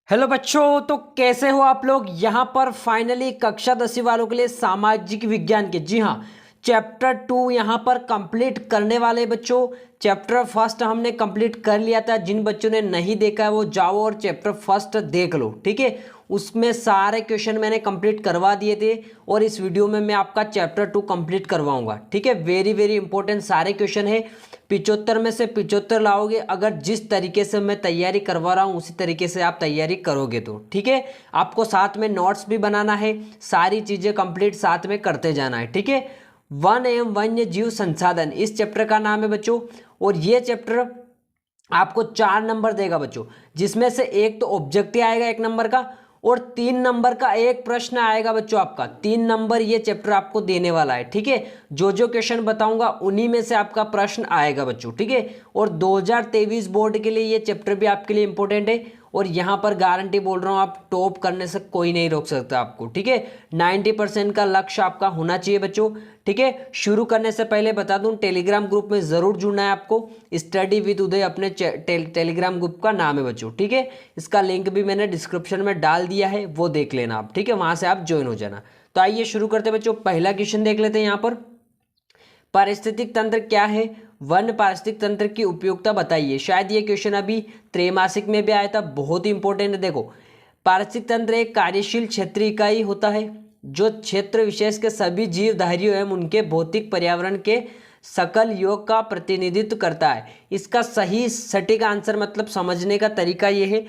Hello बच्चों, तो कैसे हो आप लोग। यहाँ पर फाइनली कक्षा 10वीं वालों के लिए सामाजिक विज्ञान के, जी हाँ, चैप्टर 2 यहाँ पर कंप्लीट करने वाले बच्चों। चैप्टर फर्स्ट हमने कंप्लीट कर लिया था। जिन बच्चों ने नहीं देखा है वो जाओ और चैप्टर फर्स्ट देख लो, ठीक है। उसमें सारे क्वेश्चन मैंने कंप्लीट करवा दिए थे और इस वीडियो में मैं आपका चैप्टर 2 कंप्लीट करवाऊंगा, ठीक है। वेरी वेरी इंपॉर्टेंट सारे क्वेश्चन है। 75 में से 75 लाओगे अगर जिस तरीके से मैं तैयारी करवा रहा हूँ उसी तरीके से आप तैयारी करोगे तो, ठीक है। आपको साथ में नोट्स भी बनाना है, सारी चीज़ें कंप्लीट साथ में करते जाना है, ठीक है। वन एवं वन्य जीव संसाधन इस चैप्टर का नाम है बच्चों। और ये चैप्टर आपको 4 नंबर देगा बच्चों, जिसमें से एक तो ऑब्जेक्टिव आएगा 1 नंबर का और 3 नंबर का एक प्रश्न आएगा बच्चों। आपका 3 नंबर ये चैप्टर आपको देने वाला है, ठीक है। जो क्वेश्चन बताऊंगा उन्हीं में से आपका प्रश्न आएगा बच्चों, ठीक है। और 2023 बोर्ड के लिए ये चैप्टर भी आपके लिए इंपॉर्टेंट है। और यहाँ पर गारंटी बोल रहा हूँ, आप टॉप करने से कोई नहीं रोक सकता आपको, ठीक है। 90% का लक्ष्य आपका होना चाहिए बच्चों, ठीक है। शुरू करने से पहले बता दूं, टेलीग्राम ग्रुप में जरूर जुड़ना है आपको। स्टडी विद उदय अपने टेलीग्राम ग्रुप का नाम है बच्चों, ठीक है। इसका लिंक भी मैंने डिस्क्रिप्शन में डाल दिया है, वो देख लेना आप, ठीक है। वहां से आप ज्वाइन हो जाना। तो आइए शुरू करते हैं बच्चों। पहला क्वेश्चन देख लेते हैं। यहाँ पर पारिस्थितिक तंत्र क्या है, वन पारिस्थितिक तंत्र की उपयोगिता बताइए। शायद ये क्वेश्चन अभी त्रैमासिक में भी आया था, बहुत ही इंपॉर्टेंट है। देखो, पारिस्थितिक तंत्र एक कार्यशील क्षेत्रीय इकाई होता है जो क्षेत्र विशेष के सभी जीवधारियों एवं उनके भौतिक पर्यावरण के सकल योग का प्रतिनिधित्व करता है। इसका सही सटीक आंसर मतलब समझने का तरीका ये है,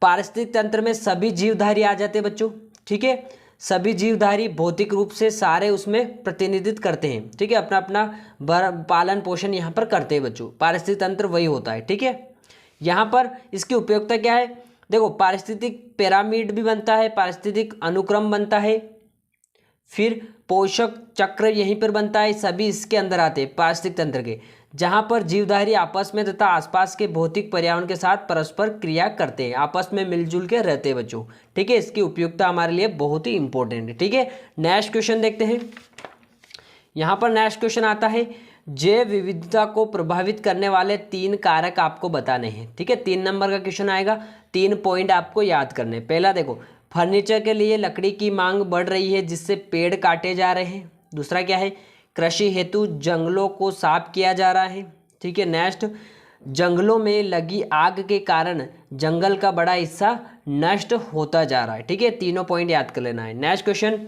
पारिस्थितिक तंत्र में सभी जीवधारी आ जाते हैं बच्चों, ठीक है। सभी जीवधारी भौतिक रूप से सारे उसमें प्रतिनिधित्व करते हैं, ठीक है। अपना अपना पालन पोषण यहाँ पर करते हैं बच्चों। पारिस्थितिक तंत्र वही होता है, ठीक है। यहाँ पर इसकी उपयोगिता क्या है, देखो, पारिस्थितिक पिरामिड भी बनता है, पारिस्थितिक अनुक्रम बनता है, फिर पोषक चक्र यहीं पर बनता है। सभी इसके अंदर आते हैं पारिस्थितिक तंत्र के, जहां पर जीवधारी आपस में तथा आसपास के भौतिक पर्यावरण के साथ परस्पर क्रिया करते हैं, आपस में मिलजुल के रहते हैं बच्चों, ठीक है। इसकी उपयोगिता हमारे लिए बहुत ही इंपॉर्टेंट है, ठीक है। नेक्स्ट क्वेश्चन देखते हैं। यहाँ पर नेक्स्ट क्वेश्चन आता है, जैव विविधता को प्रभावित करने वाले 3 कारक आपको बताने हैं, ठीक है। 3 नंबर का क्वेश्चन आएगा, 3 पॉइंट आपको याद करने। पहला देखो, फर्नीचर के लिए लकड़ी की मांग बढ़ रही है जिससे पेड़ काटे जा रहे हैं। दूसरा क्या है, कृषि हेतु जंगलों को साफ किया जा रहा है, ठीक है। नेक्स्ट, जंगलों में लगी आग के कारण जंगल का बड़ा हिस्सा नष्ट होता जा रहा है, ठीक है। तीनों पॉइंट याद कर लेना है। नेक्स्ट क्वेश्चन,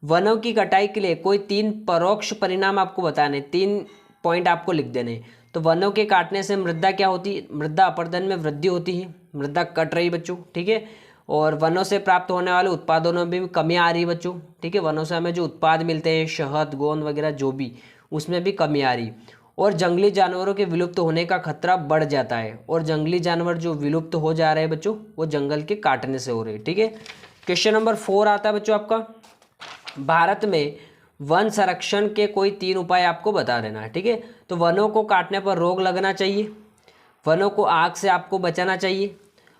वनों की कटाई के लिए कोई 3 परोक्ष परिणाम आपको बताने, 3 पॉइंट आपको लिख देने। तो वनों के काटने से मृदा क्या होती है, मृदा अपरदन में वृद्धि होती है, मृदा कट रही बच्चों, ठीक है। और वनों से प्राप्त होने वाले उत्पादों में भी कमी आ रही है बच्चों, ठीक है। वनों से हमें जो उत्पाद मिलते हैं, शहद, गोंद वगैरह जो भी, उसमें भी कमी आ रही। और जंगली जानवरों के विलुप्त होने का खतरा बढ़ जाता है। और जंगली जानवर जो विलुप्त हो जा रहे हैं बच्चों, वो जंगल के काटने से हो रहे हैं, ठीक है। क्वेश्चन नंबर 4 आता है बच्चों आपका, भारत में वन संरक्षण के कोई 3 उपाय आपको बता देना है, ठीक है। तो वनों को काटने पर रोक लगना चाहिए, वनों को आग से आपको बचाना चाहिए,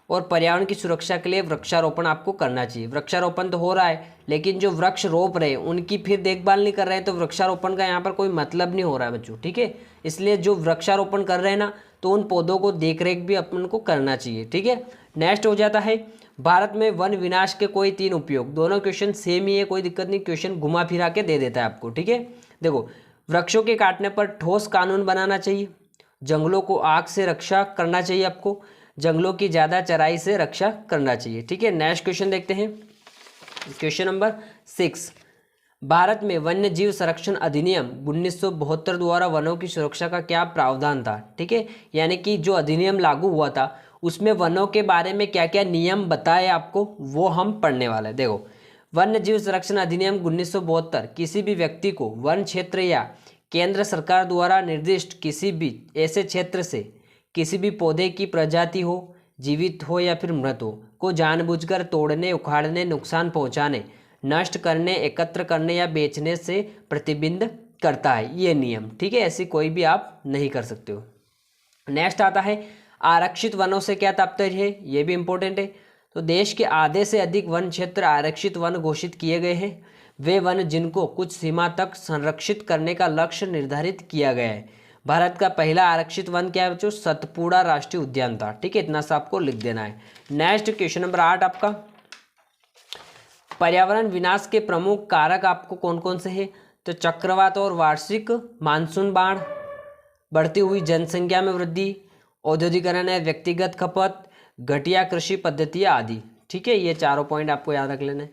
और पर्यावरण की सुरक्षा के लिए वृक्षारोपण आपको करना चाहिए। वृक्षारोपण तो हो रहा है, लेकिन जो वृक्ष रोप रहे हैं उनकी फिर देखभाल नहीं कर रहे हैं, तो वृक्षारोपण का यहाँ पर कोई मतलब नहीं हो रहा है बच्चों, ठीक है। इसलिए जो वृक्षारोपण कर रहे हैं ना, तो उन पौधों को देख रेख भी अपन को करना चाहिए, ठीक है। नेक्स्ट हो जाता है, भारत में वन विनाश के कोई 3 उपयोग। दोनों क्वेश्चन सेम ही है, कोई दिक्कत नहीं, क्वेश्चन घुमा फिरा के दे देता है आपको, ठीक है। देखो, वृक्षों के काटने पर ठोस कानून बनाना चाहिए, जंगलों को आग से रक्षा करना चाहिए आपको, जंगलों की ज़्यादा चराई से रक्षा करना चाहिए, ठीक है। नेक्स्ट क्वेश्चन देखते हैं। क्वेश्चन नंबर 6, भारत में वन्य जीव संरक्षण अधिनियम 1972 द्वारा वनों की सुरक्षा का क्या प्रावधान था, ठीक है। यानी कि जो अधिनियम लागू हुआ था उसमें वनों के बारे में क्या क्या नियम बताए आपको, वो हम पढ़ने वाले हैं। देखो, वन्य जीव संरक्षण अधिनियम 1972 किसी भी व्यक्ति को वन क्षेत्र या केंद्र सरकार द्वारा निर्दिष्ट किसी भी ऐसे क्षेत्र से किसी भी पौधे की प्रजाति हो, जीवित हो या फिर मृत हो, को जानबूझकर तोड़ने, उखाड़ने, नुकसान पहुंचाने, नष्ट करने, एकत्र करने या बेचने से प्रतिबंध करता है ये नियम, ठीक है। ऐसी कोई भी आप नहीं कर सकते हो। नेक्स्ट आता है, आरक्षित वनों से क्या तात्पर्य है, ये भी इंपॉर्टेंट है। तो देश के आधे से अधिक वन क्षेत्र आरक्षित वन घोषित किए गए हैं। वे वन जिनको कुछ सीमा तक संरक्षित करने का लक्ष्य निर्धारित किया गया है। भारत का पहला आरक्षित वन क्या है बच्चों? सतपुड़ा राष्ट्रीय उद्यान था। ठीक है, इतना सा आपको लिख देना है। नेक्स्ट क्वेश्चन नंबर 8 आपका, पर्यावरण विनाश के प्रमुख कारक आपको कौन कौन से हैं? तो चक्रवात और वार्षिक मानसून बाढ़, बढ़ती हुई जनसंख्या में वृद्धि, औद्योगिकरण है, व्यक्तिगत खपत, घटिया कृषि पद्धतियाँ आदि। ठीक है, ये चारों पॉइंट आपको याद रख लेना है।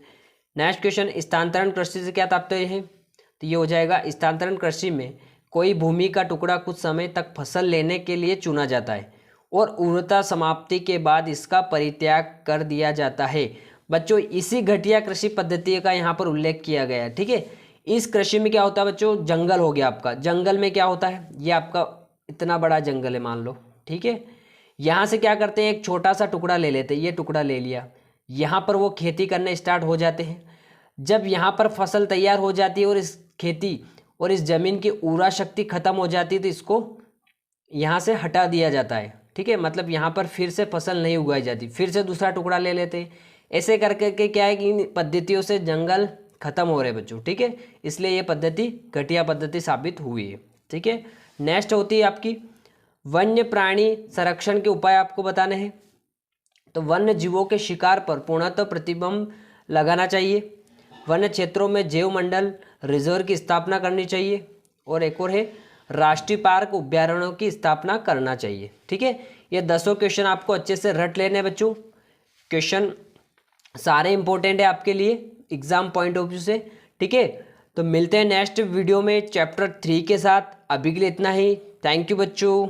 नेक्स्ट क्वेश्चन, स्थानांतरण कृषि से क्या तात्पर्य है? तो ये हो जाएगा, स्थानांतरण कृषि में कोई भूमि का टुकड़ा कुछ समय तक फसल लेने के लिए चुना जाता है और उर्वरता समाप्ति के बाद इसका परित्याग कर दिया जाता है। बच्चों इसी घटिया कृषि पद्धति का यहाँ पर उल्लेख किया गया है। ठीक है, इस कृषि में क्या होता है बच्चों? जंगल हो गया आपका। जंगल में क्या होता है? ये आपका इतना बड़ा जंगल है मान लो। ठीक है, यहाँ से क्या करते हैं, एक छोटा सा टुकड़ा ले लेते हैं, ये टुकड़ा ले लिया, यहाँ पर वो खेती करने स्टार्ट हो जाते हैं। जब यहाँ पर फसल तैयार हो जाती है और इस खेती और इस जमीन की उर्वरा शक्ति खत्म हो जाती है तो इसको यहाँ से हटा दिया जाता है। ठीक है, मतलब यहाँ पर फिर से फसल नहीं उगाई जाती, फिर से दूसरा टुकड़ा ले लेते हैं। ऐसे करके के क्या है कि इन पद्धतियों से जंगल खत्म हो रहे बच्चों। ठीक है, इसलिए ये पद्धति घटिया पद्धति साबित हुई है। ठीक है, नेक्स्ट होती है आपकी वन्य प्राणी संरक्षण के उपाय आपको बताने हैं। तो वन्य जीवों के शिकार पर पूर्णतः प्रतिबंध लगाना चाहिए, वन्य क्षेत्रों में जैव मंडल रिजर्व की स्थापना करनी चाहिए, और एक और है राष्ट्रीय पार्क अभ्यारण्यों की स्थापना करना चाहिए। ठीक है, ये 10 क्वेश्चन आपको अच्छे से रट लेने हैं बच्चों। क्वेश्चन सारे इंपॉर्टेंट है आपके लिए एग्जाम पॉइंट ऑफ व्यू से। ठीक है, तो मिलते हैं नेक्स्ट वीडियो में चैप्टर 3 के साथ। अभी के लिए इतना ही। थैंक यू बच्चों।